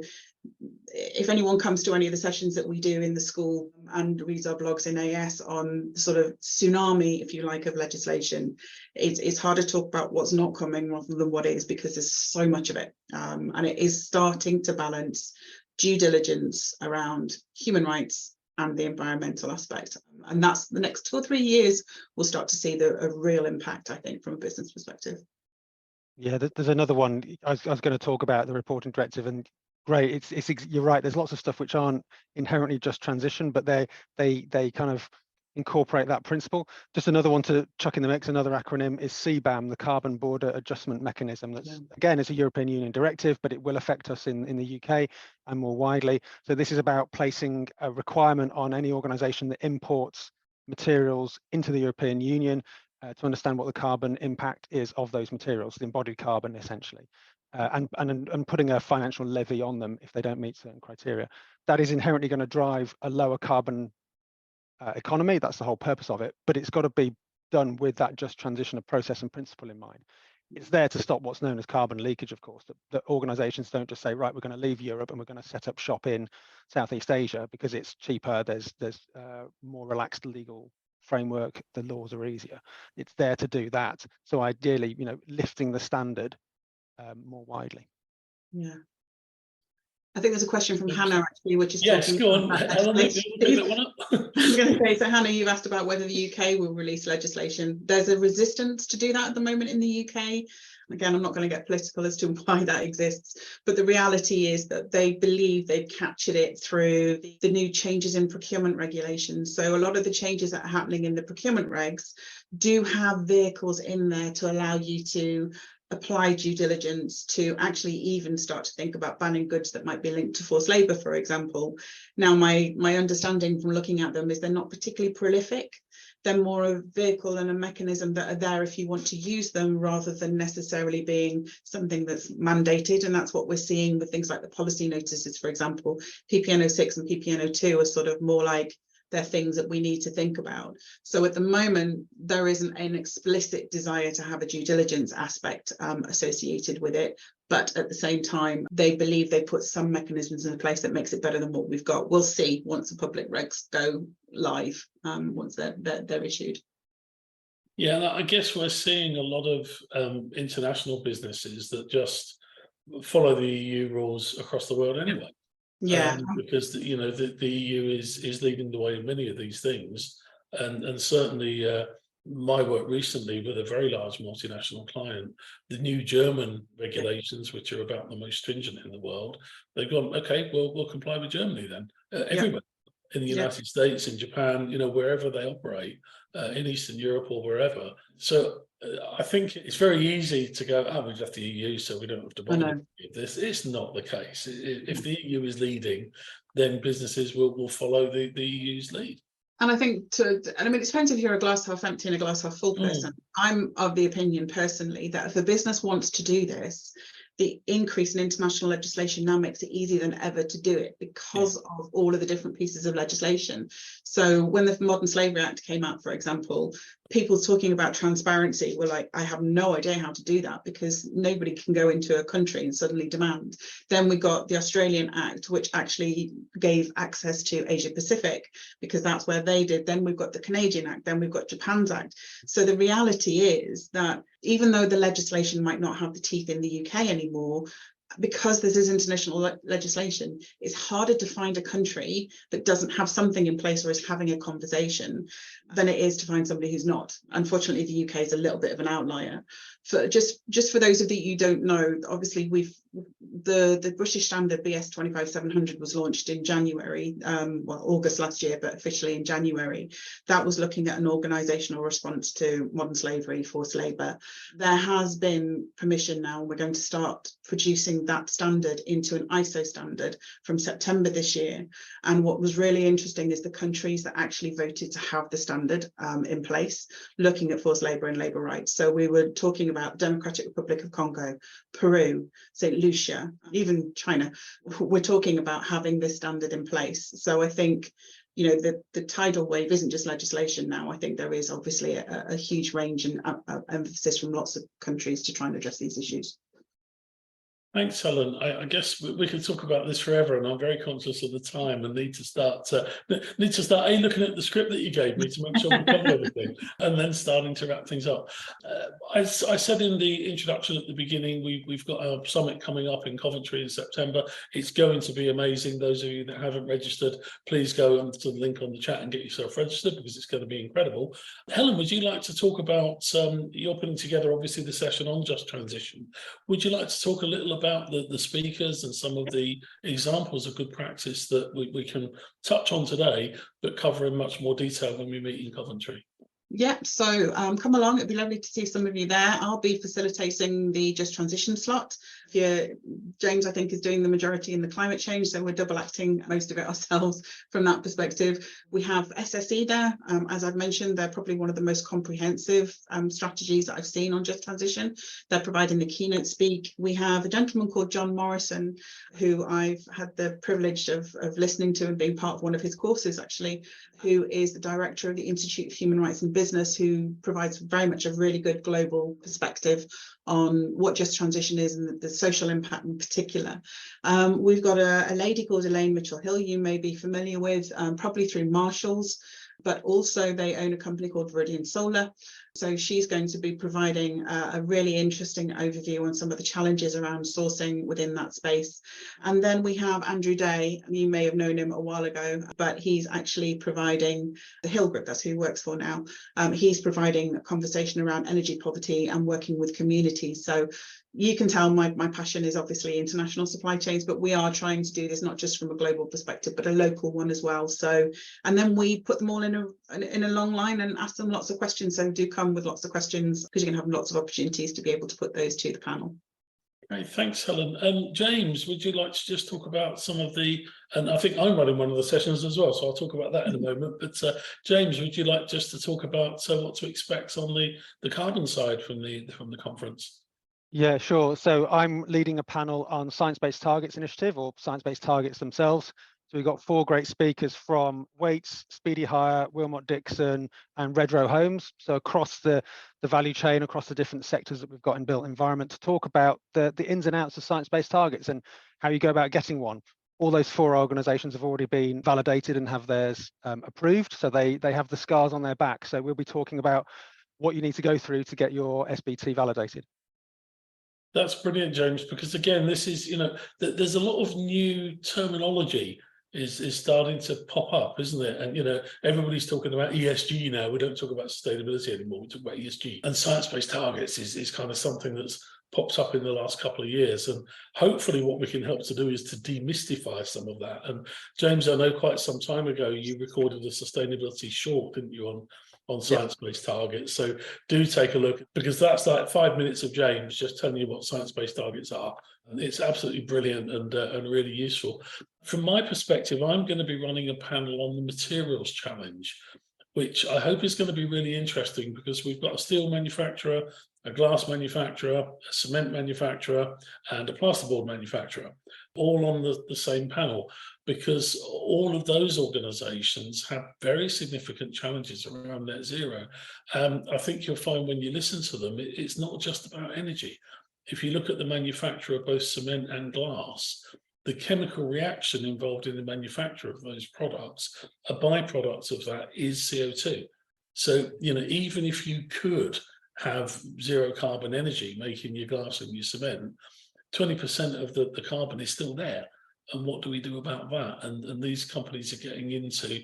[SPEAKER 4] if anyone comes to any of the sessions that we do in the school and reads our blogs in AS on sort of tsunami, if you like, of legislation, it's hard to talk about what's not coming rather than what is, because there's so much of it. And it is starting to balance due diligence around human rights, and the environmental aspect. And that's the next 2 or 3 years, we'll start to see a real impact, I think, from a business perspective.
[SPEAKER 3] Yeah, there's another one. I was going to talk about the reporting directive, and great. You're right. There's lots of stuff which aren't inherently just transition, but they kind of incorporate that principle. Just another one to chuck in the mix. Another acronym is CBAM, the Carbon Border Adjustment Mechanism. That's again, it's a European Union directive, but it will affect us in the UK and more widely. So this is about placing a requirement on any organisation that imports materials into the European Union to understand what the carbon impact is of those materials, the embodied carbon essentially, and putting a financial levy on them if they don't meet certain criteria. That is inherently going to drive a lower carbon economy. That's the whole purpose of it, but it's got to be done with that just transition of process and principle in mind. It's there to stop what's known as carbon leakage, of course, that organizations don't just say, right, we're going to leave Europe and we're going to set up shop in Southeast Asia because it's cheaper, there's more relaxed legal framework, the laws are easier. It's there to do that. So ideally, lifting the standard more widely.
[SPEAKER 4] Yeah. I think there's a question from Hannah actually, which is
[SPEAKER 2] yes,
[SPEAKER 4] talking
[SPEAKER 2] go on.
[SPEAKER 4] about
[SPEAKER 2] Helen, pick that one up.
[SPEAKER 4] I'm going to say, so Hannah, you've asked about whether the UK will release legislation. There's a resistance to do that at the moment in the UK. Again, I'm not going to get political as to why that exists, but the reality is that they believe they've captured it through the new changes in procurement regulations. So a lot of the changes that are happening in the procurement regs do have vehicles in there to allow you to apply due diligence, to actually even start to think about banning goods that might be linked to forced labour, for example. Now, my understanding from looking at them is they're not particularly prolific. They're more a vehicle and a mechanism that are there if you want to use them, rather than necessarily being something that's mandated. And that's what we're seeing with things like the policy notices, for example. PPN 06 and PPN 02 are sort of more like they're things that we need to think about. So at the moment, there isn't an explicit desire to have a due diligence aspect associated with it. But at the same time, they believe they put some mechanisms in place that makes it better than what we've got. We'll see once the public regs go live, once they're issued.
[SPEAKER 2] Yeah, I guess we're seeing a lot of international businesses that just follow the EU rules across the world anyway.
[SPEAKER 4] Yeah,
[SPEAKER 2] because the EU is leading the way in many of these things, and certainly my work recently with a very large multinational client, the new German regulations, which are about the most stringent in the world, they've gone, okay, we'll comply with Germany then, everywhere. In the United States, in Japan, wherever they operate, in Eastern Europe or wherever. So I think it's very easy to go, we've left the EU, so we don't have to bother with this. It's not the case. If the EU is leading, then businesses will follow the EU's lead.
[SPEAKER 4] And I think it depends if you're a glass half empty and a glass half full person. I'm of the opinion personally that if a business wants to do this, the increase in international legislation now makes it easier than ever to do it because of all of the different pieces of legislation. So when the Modern Slavery Act came out, for example, people talking about transparency were like, I have no idea how to do that because nobody can go into a country and suddenly demand. Then we got the Australian Act, which actually gave access to Asia Pacific because that's where they did. Then we've got the Canadian Act, then we've got Japan's Act. So the reality is that even though the legislation might not have the teeth in the UK anymore, because this is international legislation, it's harder to find a country that doesn't have something in place or is having a conversation than it is to find somebody who's not. Unfortunately, the UK is a little bit of an outlier. For just for those of you who don't know, obviously the British standard BS 25700 was launched in January, August last year, but officially in January. That was looking at an organisational response to modern slavery, forced labour. There has been permission now. We're going to start producing that standard into an ISO standard from September this year. And what was really interesting is the countries that actually voted to have the standard in place, looking at forced labour and labour rights. So we were talking about Democratic Republic of Congo, Peru, St. Lucia, even China. We're talking about having this standard in place. So I think, the tidal wave isn't just legislation now. I think there is obviously a huge range and emphasis from lots of countries to try and address these issues.
[SPEAKER 2] Thanks, Helen. I guess we could talk about this forever, and I'm very conscious of the time and need to start looking at the script that you gave me to make sure we cover everything, and then starting to wrap things up. As I said in the introduction at the beginning, we've got our summit coming up in Coventry in September. It's going to be amazing. Those of you that haven't registered, please go onto the link on the chat and get yourself registered, because it's going to be incredible. Helen, would you like to talk about, you're putting together obviously the session on just transition. Would you like to talk a little about the speakers and some of the examples of good practice that we can touch on today, but cover in much more detail when we meet in Coventry?
[SPEAKER 4] Yeah, so come along. It'd be lovely to see some of you there. I'll be facilitating the Just Transition slot. James, I think, is doing the majority in the climate change, so we're double acting most of it ourselves from that perspective. We have SSE there. As I've mentioned, they're probably one of the most comprehensive strategies that I've seen on Just Transition. They're providing the keynote speak. We have a gentleman called John Morrison, who I've had the privilege of listening to and being part of one of his courses, actually, who is the director of the Institute of Human Rights and Business, who provides very much a really good global perspective on what Just Transition is and the social impact in particular. We've got a lady called Elaine Mitchell-Hill, you may be familiar with, probably through Marshalls, but also they own a company called Viridian Solar. So she's going to be providing a really interesting overview on some of the challenges around sourcing within that space. And then we have Andrew Day, and you may have known him a while ago, but he's actually providing the Hill Group, that's who he works for now. He's providing a conversation around energy poverty and working with communities. So you can tell my passion is obviously international supply chains, but we are trying to do this not just from a global perspective, but a local one as well. So, and then we put them all in a long line and ask them lots of questions. So do come with lots of questions, because you're going to have lots of opportunities to be able to put those to the panel.
[SPEAKER 2] Okay, thanks, Helen. James, would you like to just talk about some of the, and I think I'm running one of the sessions as well, so I'll talk about that in a moment. But James, would you like just to talk about what to expect on the carbon side from the conference?
[SPEAKER 3] Yeah, sure. So I'm leading a panel on Science-Based Targets Initiative, or science-based targets themselves. So we've got 4 great speakers from Waits, Speedy Hire, Wilmot Dixon, and Redrow Homes. So across the value chain, across the different sectors that we've got in built environment, to talk about the ins and outs of science-based targets and how you go about getting one. All those 4 organisations have already been validated and have theirs approved. So they have the scars on their back. So we'll be talking about what you need to go through to get your SBT validated.
[SPEAKER 2] That's brilliant, James, because again, this is, there's a lot of new terminology is starting to pop up, isn't it? And, everybody's talking about ESG now. We don't talk about sustainability anymore. We talk about ESG. And science-based targets is kind of something that's popped up in the last couple of years. And hopefully what we can help to do is to demystify some of that. And James, I know quite some time ago, you recorded a sustainability short, didn't you, on science-based targets. So do take a look, because that's like 5 minutes of James just telling you what science-based targets are. And it's absolutely brilliant and really useful. From my perspective, I'm going to be running a panel on the materials challenge, which I hope is going to be really interesting, because we've got a steel manufacturer, a glass manufacturer, a cement manufacturer, and a plasterboard manufacturer, all on the same panel, because all of those organisations have very significant challenges around net zero. I think you'll find when you listen to them, it's not just about energy. If you look at the manufacture of both cement and glass, the chemical reaction involved in the manufacture of those products, a byproduct of that is CO2. So, even if you could have zero carbon energy making your glass and your cement, 20% of the carbon is still there. And what do we do about that? And these companies are getting into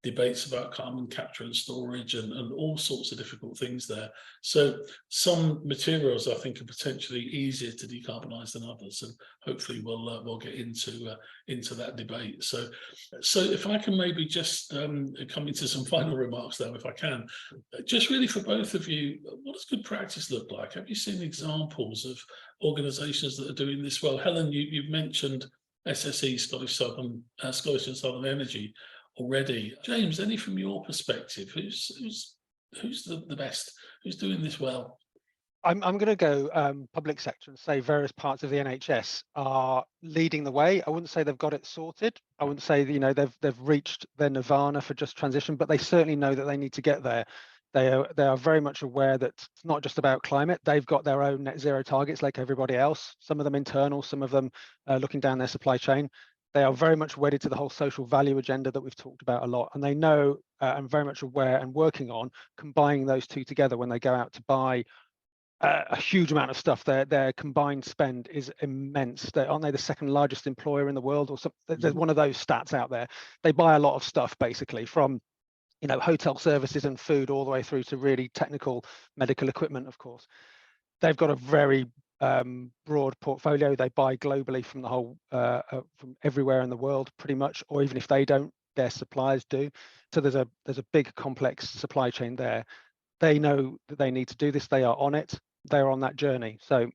[SPEAKER 2] debates about carbon capture and storage and all sorts of difficult things there. So some materials, I think, are potentially easier to decarbonise than others, and hopefully we'll get into that debate. So if I can maybe just come into some final remarks now, if I can, just really for both of you, what does good practice look like? Have you seen examples of organisations that are doing this well? Helen, you've mentioned SSE, Scottish and Southern Energy, already. James, any from your perspective, who's the best? Who's doing this well?
[SPEAKER 3] I'm going to go public sector and say various parts of the NHS are leading the way. I wouldn't say they've got it sorted. I wouldn't say they've reached their nirvana for just transition, but they certainly know that they need to get there. They are very much aware that it's not just about climate. They've got their own net zero targets like everybody else, some of them internal, some of them looking down their supply chain. They are very much wedded to the whole social value agenda that we've talked about a lot. And they know and very much aware and working on combining those two together when they go out to buy a huge amount of stuff. Their combined spend is immense. Aren't they the second largest employer in the world or something? There's one of those stats out there. They buy a lot of stuff basically from hotel services and food all the way through to really technical medical equipment, of course. They've got a very broad portfolio. They buy globally from the whole, from everywhere in the world pretty much, or even if they don't, their suppliers do. So there's a big complex supply chain there. They know that they need to do this. They are on it. They're on that journey. So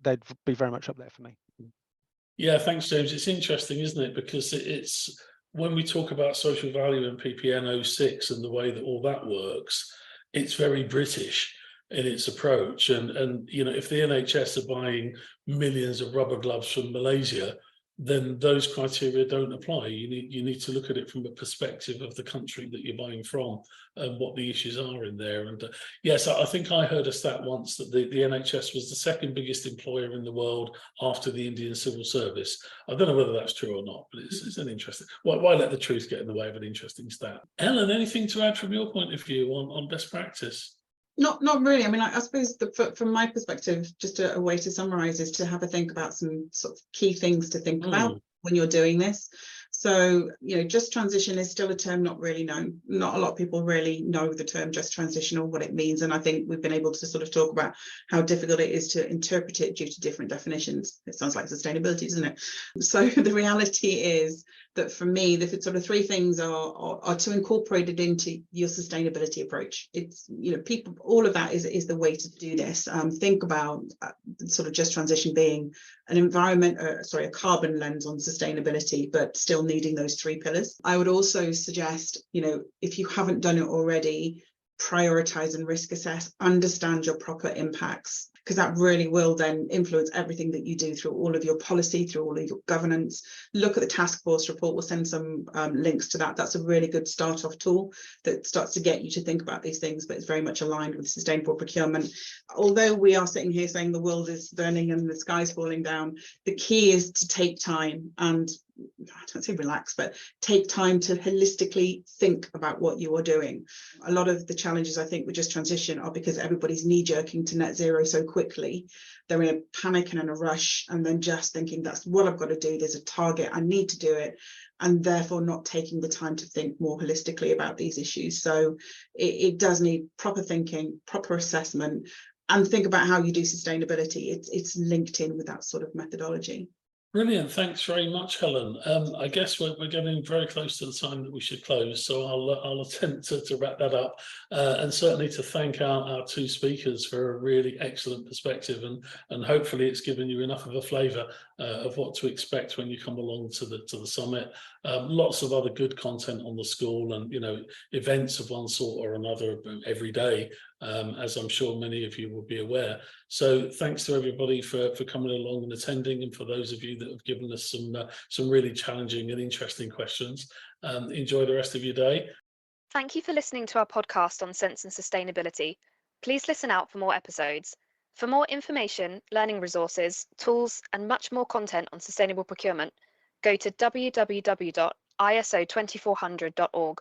[SPEAKER 3] they'd be very much up there for me.
[SPEAKER 2] Yeah, thanks, James. It's interesting, isn't it? Because it's when we talk about social value and PPN 06 and the way that all that works, it's very British in its approach. And if the NHS are buying millions of rubber gloves from Malaysia, then those criteria don't apply. You need to look at it from the perspective of the country that you're buying from and what the issues are in there. And yes, I think I heard a stat once that the NHS was the second biggest employer in the world after the Indian Civil Service. I don't know whether that's true or not, but it's an interesting. Why let the truth get in the way of an interesting stat? Helen, anything to add from your point of view on best practice?
[SPEAKER 4] Not really. I mean, I suppose from my perspective, just a way to summarize is to have a think about some sort of key things to think about when you're doing this. So, just transition is still a term not really known. Not a lot of people really know the term just transition or what it means. And I think we've been able to sort of talk about how difficult it is to interpret it due to different definitions. It sounds like sustainability, doesn't it? So the reality is that for me, the sort of three things are to incorporate it into your sustainability approach. It's, people, all of that is the way to do this. Think about sort of just transition being an a carbon lens on sustainability, but still needing those three pillars. I would also suggest, if you haven't done it already, prioritize and risk assess, understand your proper impacts, because that really will then influence everything that you do through all of your policy, through all of your governance. Look at the task force report. We'll send some links to that. That's a really good start-off tool that starts to get you to think about these things, but it's very much aligned with sustainable procurement. Although we are sitting here saying the world is burning and the sky's falling down, the key is to take time and, I don't say relax, but take time to holistically think about what you are doing. A lot of the challenges, I think, with just transition are because everybody's knee-jerking to net zero so quickly. They're in a panic and in a rush, and then just thinking that's what I've got to do. There's a target, I need to do it, and therefore not taking the time to think more holistically about these issues. So it does need proper thinking, proper assessment, and think about how you do sustainability. It's linked in with that sort of methodology.
[SPEAKER 2] Brilliant. Thanks very much, Helen. I guess we're getting very close to the time that we should close, so I'll attempt to wrap that up, and certainly to thank our two speakers for a really excellent perspective, and hopefully it's given you enough of a flavour of what to expect when you come along to the summit. Lots of other good content on the school, and events of one sort or another every day, as I'm sure many of you will be aware. So thanks to everybody for coming along and attending, and for those of you that have given us some really challenging and interesting questions. Enjoy the rest of your day.
[SPEAKER 1] Thank you for listening to our podcast on Sense and Sustainability. Please listen out for more episodes. For more information, learning resources, tools, and much more content on sustainable procurement, go to www.iso2400.org.